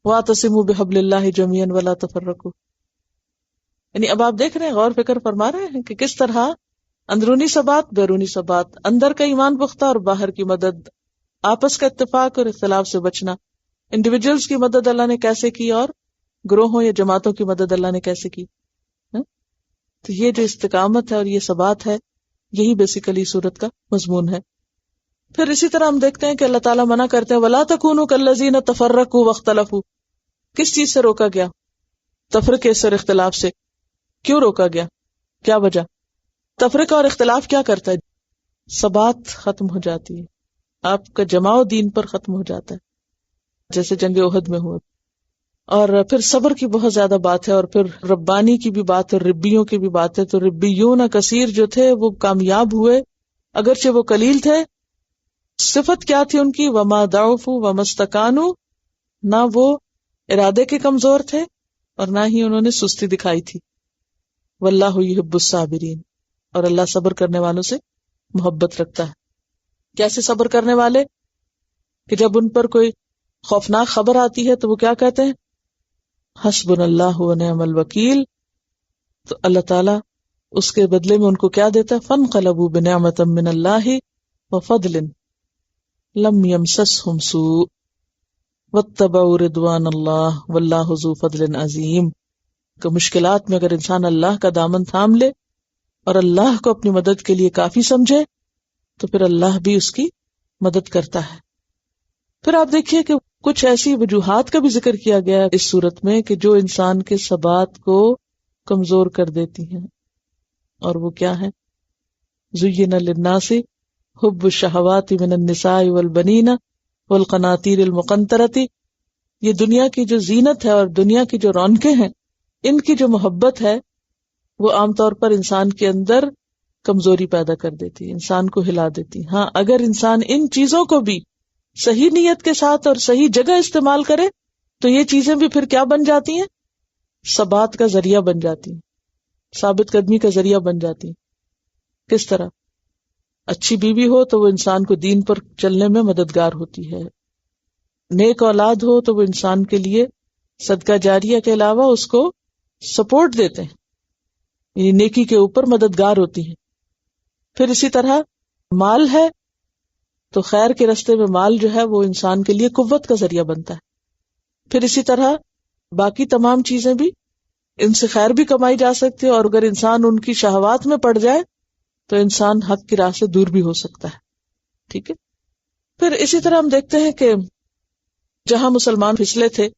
S1: واعتصموا بحبل اللہ جميعا ولا تفرقوا. یعنی اب آپ دیکھ رہے ہیں، غور فکر فرما رہے ہیں کہ کس طرح اندرونی ثبات، بیرونی ثبات، اندر کا ایمان پختہ اور باہر کی مدد، آپس کا اتفاق اور اختلاف سے بچنا، انڈیویجولز کی مدد اللہ نے کیسے کی اور گروہوں یا جماعتوں کی مدد اللہ نے کیسے کی. تو یہ جو استقامت ہے اور یہ ثبات ہے، یہی بیسیکلی سورت کا مضمون ہے. پھر اسی طرح ہم دیکھتے ہیں کہ اللہ تعالیٰ منع کرتے ہیں وَلَا تَكُونُوا كَالَّذِينَ تَفَرَّقُوا وَاخْتَلَفُوا. کس چیز سے روکا گیا؟ تفرقے سے اور اختلاف سے. کیوں روکا گیا؟ کیا وجہ؟ تفرقہ اور اختلاف کیا کرتا ہے؟ ثبات ختم ہو جاتی ہے، آپ کا جماؤ دین پر ختم ہو جاتا ہے، جیسے جنگ احد میں ہوا. اور پھر صبر کی بہت زیادہ بات ہے، اور پھر ربانی کی بھی بات ہے، ربیوں کی بھی بات ہے. تو ربیون کثیر جو تھے وہ کامیاب ہوئے اگرچہ وہ قلیل تھے. صفت کیا تھی ان کی؟ وما ضعفوا وما استکانوا. نہ وہ ارادے کے کمزور تھے اور نہ ہی انہوں نے سستی دکھائی تھی. واللہ یحب الصابرین. اور اللہ صبر کرنے والوں سے محبت رکھتا ہے. کیسے صبر کرنے والے؟ کہ جب ان پر کوئی خوفناک خبر آتی ہے تو وہ کیا کہتے ہیں؟ حسبنا اللہ ونعم الوکیل. تو اللہ تعالیٰ اس کے بدلے میں ان کو کیا دیتا ہے؟ فانقلبوا بنعمۃ من اللہ وفضل لم یمسسہم سوء واتبعوا رضوان اللہ واللہ ذو فضل عظیم. کہ مشکلات میں اگر انسان اللہ کا دامن تھام لے اور اللہ کو اپنی مدد کے لیے کافی سمجھے تو پھر اللہ بھی اس کی مدد کرتا ہے. پھر آپ دیکھیے کہ کچھ ایسی وجوہات کا بھی ذکر کیا گیا ہے اس صورت میں کہ جو انسان کے ثبات کو کمزور کر دیتی ہیں. اور وہ کیا ہے؟ زُيِّنَ لِلنَّاسِ حُبُّ الشَّهَوَاتِ مِنَ النِّسَاءِ وَالْبَنِينَ وَالْقَنَاطِيرِ الْمُقَنطَرَةِ، یہ دنیا کی جو زینت ہے اور دنیا کی جو رونقیں ہیں، ان کی جو محبت ہے وہ عام طور پر انسان کے اندر کمزوری پیدا کر دیتی، انسان کو ہلا دیتی. ہاں، اگر انسان ان چیزوں کو بھی صحیح نیت کے ساتھ اور صحیح جگہ استعمال کرے تو یہ چیزیں بھی پھر کیا بن جاتی ہیں؟ ثبات کا ذریعہ بن جاتی ہیں، ثابت قدمی کا ذریعہ بن جاتی ہیں. کس طرح؟ اچھی بیوی ہو تو وہ انسان کو دین پر چلنے میں مددگار ہوتی ہے، نیک اولاد ہو تو وہ انسان کے لیے صدقہ جاریہ کے علاوہ اس کو سپورٹ دیتے ہیں، یعنی نیکی کے اوپر مددگار ہوتی ہیں. پھر اسی طرح مال ہے تو خیر کے راستے میں مال جو ہے وہ انسان کے لیے قوت کا ذریعہ بنتا ہے. پھر اسی طرح باقی تمام چیزیں بھی، ان سے خیر بھی کمائی جا سکتی ہے، اور اگر انسان ان کی شہوات میں پڑ جائے تو انسان حق کی راہ سے دور بھی ہو سکتا ہے. ٹھیک ہے. پھر اسی طرح ہم دیکھتے ہیں کہ جہاں مسلمان پھسلے تھے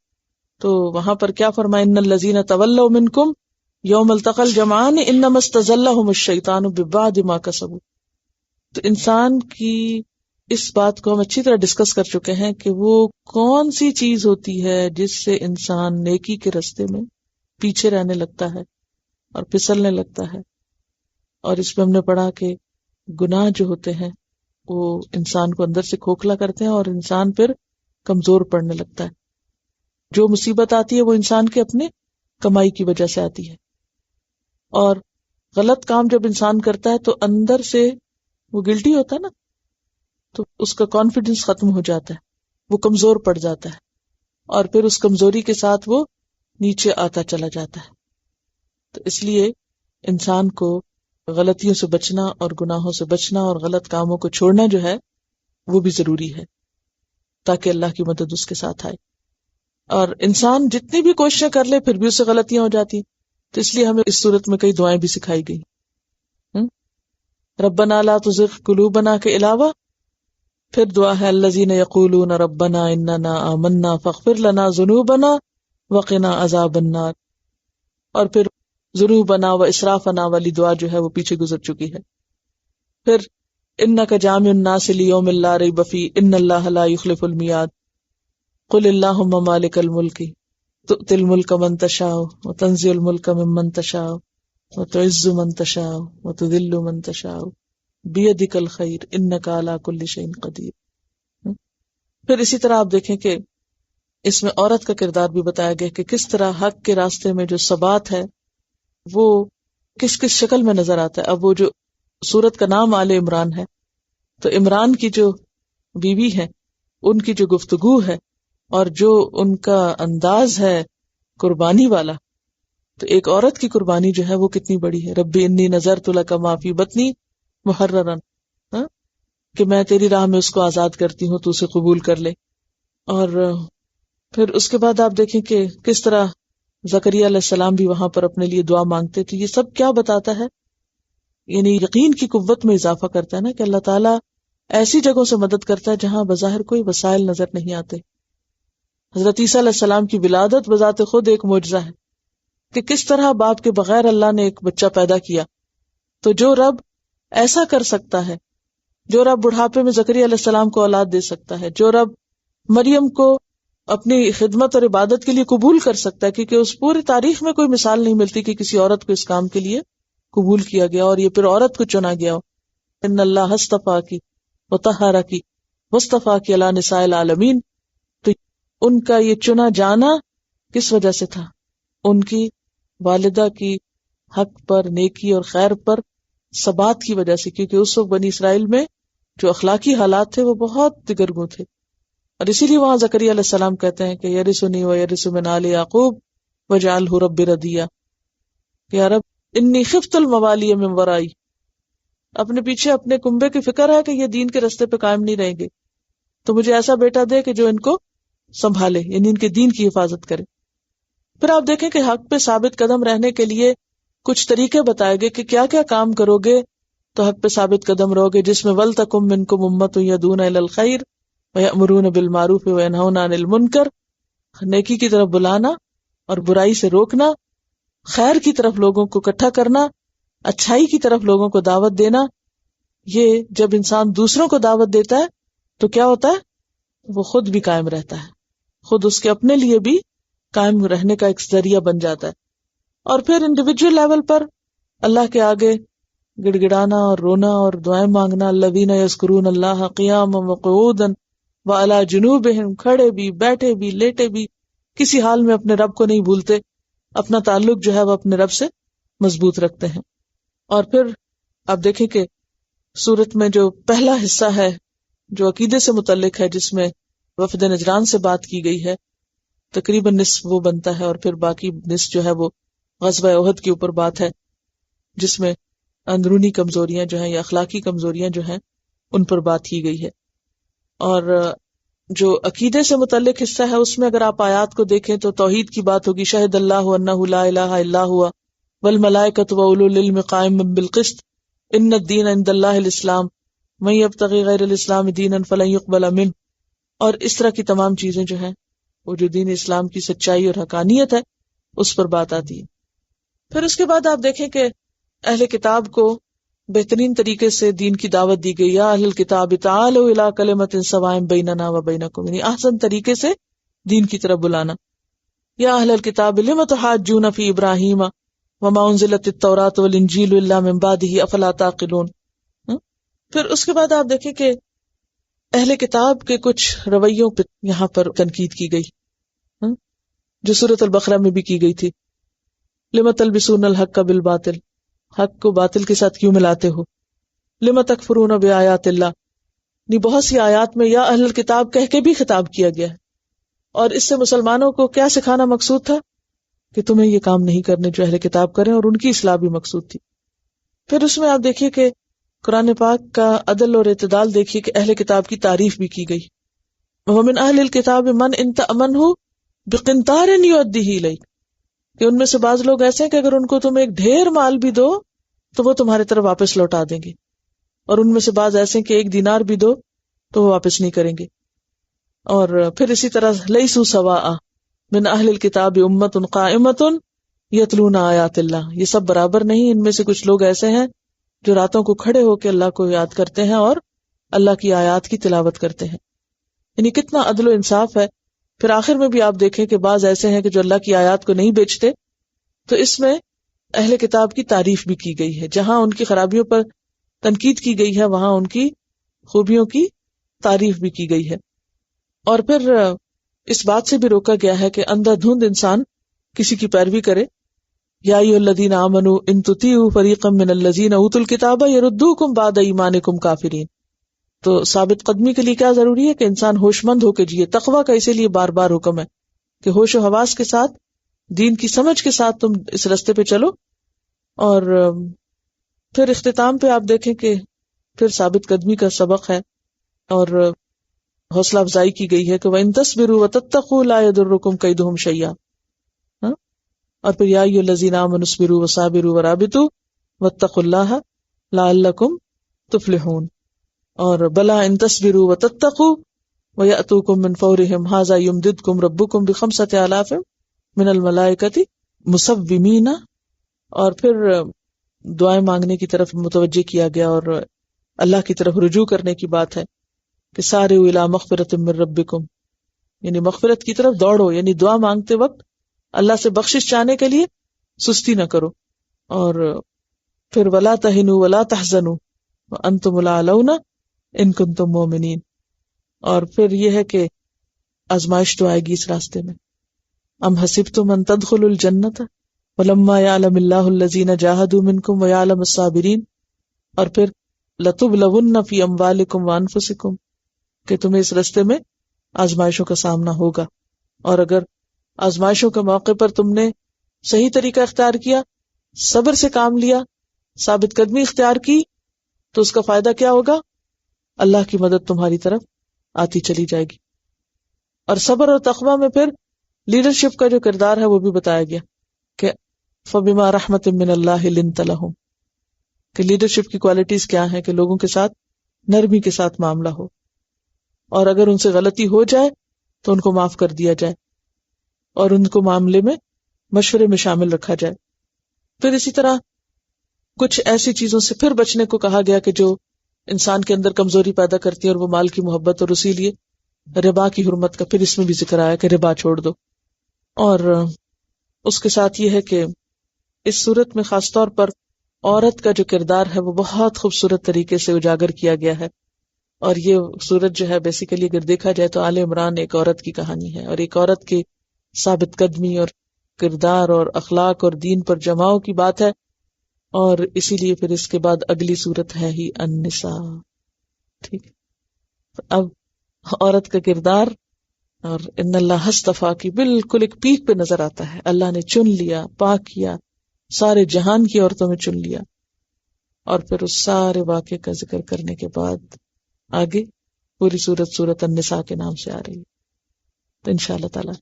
S1: تو وہاں پر کیا فرمایا؟ ان الذین تولوا منکم یوم التقى الجمعان انما استزلهم الشیطان ببعض ما کسبوا. تو انسان کی اس بات کو ہم اچھی طرح ڈسکس کر چکے ہیں کہ وہ کون سی چیز ہوتی ہے جس سے انسان نیکی کے راستے میں پیچھے رہنے لگتا ہے اور پھسلنے لگتا ہے. اور اس میں ہم نے پڑھا کہ گناہ جو ہوتے ہیں وہ انسان کو اندر سے کھوکھلا کرتے ہیں اور انسان پھر کمزور پڑنے لگتا ہے. جو مصیبت آتی ہے وہ انسان کے اپنے کمائی کی وجہ سے آتی ہے، اور غلط کام جب انسان کرتا ہے تو اندر سے وہ گلٹی ہوتا ہے نا، تو اس کا کانفیڈنس ختم ہو جاتا ہے، وہ کمزور پڑ جاتا ہے، اور پھر اس کمزوری کے ساتھ وہ نیچے آتا چلا جاتا ہے. تو اس لیے انسان کو غلطیوں سے بچنا اور گناہوں سے بچنا اور غلط کاموں کو چھوڑنا جو ہے وہ بھی ضروری ہے تاکہ اللہ کی مدد اس کے ساتھ آئے. اور انسان جتنی بھی کوششیں کر لے پھر بھی اس سے غلطیاں ہو جاتی، تو اس لیے ہمیں اس صورت میں کئی دعائیں بھی سکھائی گئی. ربنا لا تزغ قلوبنا کے علاوہ پھر دعا ہے الذین یقولون ربنا اننا آمنا فاغفر لنا ذنوبنا وقنا عذاب النار. اور پھر ذنوبنا و اسرافنا والی دعا جو ہے وہ پیچھے گزر چکی ہے. پھر انک جامع الناس لیوم لا ریب فیہ ان اللہ لا یخلف المیعاد قل اللہم مالک الملک تؤتی الملک من تشاء وتنزع الملک ممن تشاء وتعز من تشاء وتذل من تشاء بیدک الخیر انک علی کل شیء قدیر. پھر اسی طرح آپ دیکھیں کہ اس میں عورت کا کردار بھی بتایا گیا کہ کس طرح حق کے راستے میں جو ثبات ہے وہ کس کس شکل میں نظر آتا ہے. اب وہ جو سورت کا نام آل عمران ہے تو عمران کی جو بیوی ہے ان کی جو گفتگو ہے اور جو ان کا انداز ہے قربانی والا، تو ایک عورت کی قربانی جو ہے وہ کتنی بڑی ہے. ربی انی نذرت لک ما فی بطنی محررا، کہ میں تیری راہ میں اس کو آزاد کرتی ہوں، تو اسے قبول کر لے. اور پھر اس کے بعد آپ دیکھیں کہ کس طرح زکریا علیہ السلام بھی وہاں پر اپنے لیے دعا مانگتے تھے. یہ سب کیا بتاتا ہے؟ یعنی یقین کی قوت میں اضافہ کرتا ہے نا، کہ اللہ تعالیٰ ایسی جگہوں سے مدد کرتا ہے جہاں بظاہر کوئی وسائل نظر نہیں آتے. حضرت عیسیٰ علیہ السلام کی ولادت بذات خود ایک معجزہ ہے کہ کس طرح باپ کے بغیر اللہ نے ایک بچہ پیدا کیا. تو جو رب ایسا کر سکتا ہے، جو رب بڑھاپے میں زکریا علیہ السلام کو اولاد دے سکتا ہے، جو رب مریم کو اپنی خدمت اور عبادت کے لیے قبول کر سکتا ہے، کیونکہ اس پوری تاریخ میں کوئی مثال نہیں ملتی کہ کسی عورت کو اس کام کے لیے قبول کیا گیا اور یہ پھر عورت کو چنا گیا ہو. ان اللہ اصطفاکی وطہرکی واصطفاکی علی نساء العالمین. تو ان کا یہ چنا جانا کس وجہ سے تھا؟ ان کی والدہ کی حق پر، نیکی اور خیر پر ثبات کی وجہ سے، کیونکہ اس وقت بنی اسرائیل میں جو اخلاقی حالات تھے وہ بہت دگرگوں تھے. اور اسی لیے وہاں زکریا علیہ السلام کہتے ہیں کہ یرثنی ویرث من آل یعقوب واجعلہ رب ردیا، کہ یا رب انی خفت الموالی من ورائی، اپنے پیچھے اپنے کنبے کی فکر ہے کہ یہ دین کے راستے پہ قائم نہیں رہیں گے، تو مجھے ایسا بیٹا دے کہ جو ان کو سنبھالے، یعنی ان کے دین کی حفاظت کرے. پھر آپ دیکھیں کہ حق پہ ثابت قدم رہنے کے لیے کچھ طریقے بتائے گئے کہ کیا کیا کام کرو گے تو حق پہ ثابت قدم رہو گے، جس میں وَلْتَكُم مِّنكُمْ أُمَّةٌ يَدْعُونَ إِلَى الْخَيْرِ وَيَأْمُرُونَ بِالْمَعْرُوفِ وَيَنْهَوْنَ عَنِ الْمُنكَرِ، نیکی کی طرف بلانا اور برائی سے روکنا، خیر کی طرف لوگوں کو اکٹھا کرنا، اچھائی کی طرف لوگوں کو دعوت دینا، یہ جب انسان دوسروں کو دعوت دیتا ہے تو کیا ہوتا ہے، وہ خود بھی قائم رہتا ہے، خود اس کے اپنے لیے بھی قائم رہنے کا ایک ذریعہ بن جاتا ہے. اور پھر انڈیویجول لیول پر اللہ کے آگے گڑ گڑانا اور رونا اور دعائیں مانگنا، الذین یذکرون اللہ قیاما وقعودا وعلی جنوبہم، کھڑے بھی بیٹھے بھی لیٹے بھی، کسی حال میں اپنے رب کو نہیں بھولتے، اپنا تعلق جو ہے وہ اپنے رب سے مضبوط رکھتے ہیں. اور پھر آپ دیکھیں کہ سورت میں جو پہلا حصہ ہے جو عقیدے سے متعلق ہے، جس میں وفد نجران سے بات کی گئی ہے، تقریباً نصف وہ بنتا ہے، اور پھر باقی نصف جو ہے وہ غزوہ احد کے اوپر بات ہے، جس میں اندرونی کمزوریاں جو ہیں یا اخلاقی کمزوریاں جو ہیں ان پر بات کی گئی ہے. اور جو عقیدے سے متعلق حصہ ہے اس میں اگر آپ آیات کو دیکھیں تو توحید کی بات ہوگی، شہد اللہ انہ لا الہ الا ہوا والملائکۃ واولو العلم قائما بالقسط ان الدین عند اللہ الاسلام من یبتغی غیر الاسلام دینا فلن یقبل منہ. اور اس طرح کی تمام چیزیں جو ہیں وہ جو دین اسلام کی سچائی اور حقانیت ہے اس پر بات آتی ہے. پھر اس کے بعد آپ دیکھیں کہ اہل کتاب کو بہترین طریقے سے دین کی دعوت دی گئی، یا اہل الکتاب تعالوا الی کلمۃ سواء بیننا وبینکم، یعنی احسن طریقے سے دین کی طرف بلانا. یا اہل الکتاب لم تحاجون فی ابراہیم وما انزلت التوراۃ والانجیل الا من بعدہ افلا تعقلون. پھر اس کے بعد آپ دیکھیں کہ اہل کتاب کے کچھ رویوں پہ یہاں پر تنقید کی گئی، جو سورۃ البقرہ میں بھی کی گئی تھی. لم تلبسون الحق بالباطل، حق کو باطل کے ساتھ کیوں ملاتے ہو. لم تکفرون بآیات اللہ، نہیں بہت سی آیات میں یا اہل الکتاب کہہ کے بھی خطاب کیا گیا ہے، اور اس سے مسلمانوں کو کیا سکھانا مقصود تھا کہ تمہیں یہ کام نہیں کرنے جو اہل کتاب کریں، اور ان کی اصلاح بھی مقصود تھی. پھر اس میں آپ دیکھیے کہ قرآن پاک کا عدل اور اعتدال دیکھیے کہ اہل کتاب کی تعریف بھی کی گئی. وَمِنْ أَهْلِ الْكِتَابِ مَنْ إِنْ تَأْمَنْهُ بِقِنْطَارٍ يُؤَدِّهِ إِلَيْكَ، کہ ان میں سے بعض لوگ ایسے ہیں کہ اگر ان کو تم ایک ڈھیر مال بھی دو تو وہ تمہارے طرف واپس لوٹا دیں گے، اور ان میں سے بعض ایسے ہیں کہ ایک دینار بھی دو تو وہ واپس نہیں کریں گے. اور پھر اسی طرح لیسوا سواء من اہل الکتاب امۃ قائمۃ یتلون آیات اللہ، یہ سب برابر نہیں، ان میں سے کچھ لوگ ایسے ہیں جو راتوں کو کھڑے ہو کے اللہ کو یاد کرتے ہیں اور اللہ کی آیات کی تلاوت کرتے ہیں. یعنی کتنا عدل و انصاف ہے. پھر آخر میں بھی آپ دیکھیں کہ بعض ایسے ہیں کہ جو اللہ کی آیات کو نہیں بیچتے، تو اس میں اہل کتاب کی تعریف بھی کی گئی ہے. جہاں ان کی خرابیوں پر تنقید کی گئی ہے وہاں ان کی خوبیوں کی تعریف بھی کی گئی ہے. اور پھر اس بات سے بھی روکا گیا ہے کہ اندھا دھند انسان کسی کی پیروی کرے. یا ایھا الذین آمنوا ان تطیعوا فریقا من الذین اوتوا الکتاب یردوکم بعد ایمانکم کافرین. تو ثابت قدمی کے لیے کیا ضروری ہے کہ انسان ہوش مند ہو کے جیے. تقویٰ کا اسی لیے بار بار حکم ہے کہ ہوش و حواس کے ساتھ، دین کی سمجھ کے ساتھ تم اس رستے پہ چلو. اور پھر اختتام پہ آپ دیکھیں کہ پھر ثابت قدمی کا سبق ہے اور حوصلہ افزائی کی گئی ہے کہ وَإِن تَصْبِرُوا وَتَتَّقُوا لَا يَضُرُّكُمْ كَيْدُهُمْ شَيْئًا. اور پھر یا ایھا الذین آمنوا اصبروا وصابروا ورابطوا واتقوا اللہ لعلکم تفلحون. اور بلا ان تصبروا وتتقوا ویأتوکم من فورہم ھذا یمددکم ربکم بخمسۃ آلاف من الملائکۃ مسومین. اور پھر دعائیں مانگنے کی طرف متوجہ کیا گیا اور اللہ کی طرف رجوع کرنے کی بات ہے کہ سارعوا الی مغفرۃ من ربکم، یعنی مغفرت کی طرف دوڑو، یعنی دعا مانگتے وقت اللہ سے بخشش چاہنے کے لیے سستی نہ کرو. اور پھر ولا تہنوا ولا تحزنوا وانتم الاعلون ان کنتم مؤمنین. اور پھر یہ ہے کہ آزمائش تو آئے گی اس راستے میں. ام حسبتم ان تدخلوا الجنۃ ولما یعلم اللہ الذین جاہدوا منکم ویعلم الصابرین. اور پھر لتبلون فی اموالکم وانفسکم، کہ تمہیں اس راستے میں آزمائشوں کا سامنا ہوگا، اور اگر آزمائشوں کے موقع پر تم نے صحیح طریقہ اختیار کیا، صبر سے کام لیا، ثابت قدمی اختیار کی، تو اس کا فائدہ کیا ہوگا؟ اللہ کی مدد تمہاری طرف آتی چلی جائے گی. اور صبر اور تقویٰ میں پھر لیڈرشپ کا جو کردار ہے وہ بھی بتایا گیا کہ فَبِمَا رَحْمَةٍ مِّنَ اللَّهِ لِنْتَ لَهُمْ، کہ لیڈرشپ کی کوالٹیز کیا ہیں کہ لوگوں کے ساتھ نرمی کے ساتھ معاملہ ہو، اور اگر ان سے غلطی ہو جائے تو ان کو معاف کر دیا جائے اور ان کو معاملے میں مشورے میں شامل رکھا جائے. پھر اسی طرح کچھ ایسی چیزوں سے پھر بچنے کو کہا گیا کہ جو انسان کے اندر کمزوری پیدا کرتی ہے، اور وہ مال کی محبت، اور اسی لیے ربا کی حرمت کا پھر اس میں بھی ذکر آیا کہ ربا چھوڑ دو. اور اس کے ساتھ یہ ہے کہ اس صورت میں خاص طور پر عورت کا جو کردار ہے وہ بہت خوبصورت طریقے سے اجاگر کیا گیا ہے. اور یہ صورت جو ہے بیسیکلی اگر دیکھا جائے تو آل عمران ایک عورت کی کہانی ہے، اور ایک عورت کی ثابت قدمی اور کردار اور اخلاق اور دین پر جماؤ کی بات ہے. اور اسی لیے پھر اس کے بعد اگلی صورت ہے ہی النساء. ٹھیک، اب عورت کا کردار اور ان اللہ اصطفیٰ کی بالکل ایک پیک پہ نظر آتا ہے. اللہ نے چن لیا، پاک کیا، سارے جہان کی عورتوں میں چن لیا. اور پھر اس سارے واقعے کا ذکر کرنے کے بعد آگے پوری سورت النساء کے نام سے آ رہی ہے. تو انشاءاللہ تعالی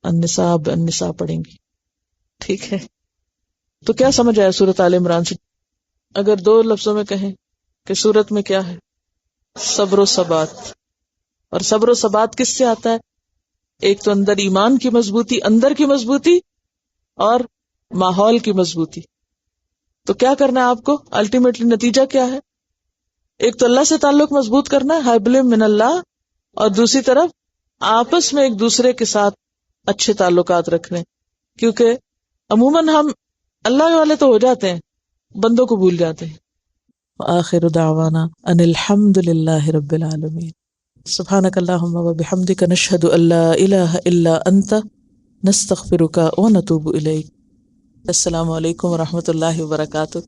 S1: النساء پڑھیں گی. ٹھیک ہے، تو کیا سمجھ آیا سورت آل عمران سے؟ اگر دو لفظوں میں کہیں کہ سورت میں کیا ہے؟ صبر و ثبات. اور صبر و ثبات کس سے آتا ہے؟ ایک تو اندر ایمان کی مضبوطی، اندر کی مضبوطی، اور ماحول کی مضبوطی. تو کیا کرنا ہے آپ کو؟ الٹیمیٹلی نتیجہ کیا ہے؟ ایک تو اللہ سے تعلق مضبوط کرنا ہے، حبل من اللہ، اور دوسری طرف آپس میں ایک دوسرے کے ساتھ اچھے تعلقات رکھنے. کیونکہ عموماً ہم اللہ والے تو ہو جاتے ہیں، بندوں کو بھول جاتے ہیں. وآخر دعوانا ان الحمد للہ رب العالمین. سبحانک اللہم وبحمدک نشہد ان لا الہ الا انت نستغفرک ونتوب الیک. السلام علیکم ورحمۃ اللہ وبرکاتہ.